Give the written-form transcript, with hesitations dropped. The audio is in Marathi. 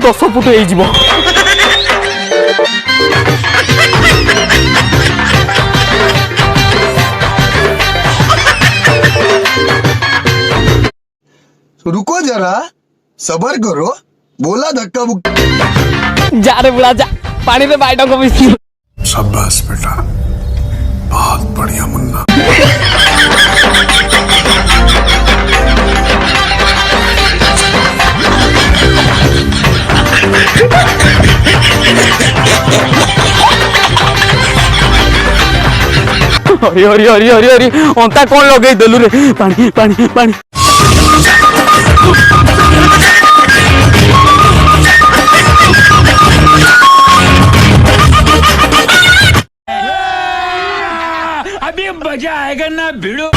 10 फुट ହେଇଯିବ। रुको जरा सबर करो बोला धक्का मुक्की जा रे बुढ़ा जा पानी रे बाइट को मिस शाबाश बेटा बहुत बढ़िया मुन्ना। हरी हरी हरी हरी हरी अंता कौन लगे देलु रे पानी पानी पानी अभी मजा आएगा ना भिड़ो।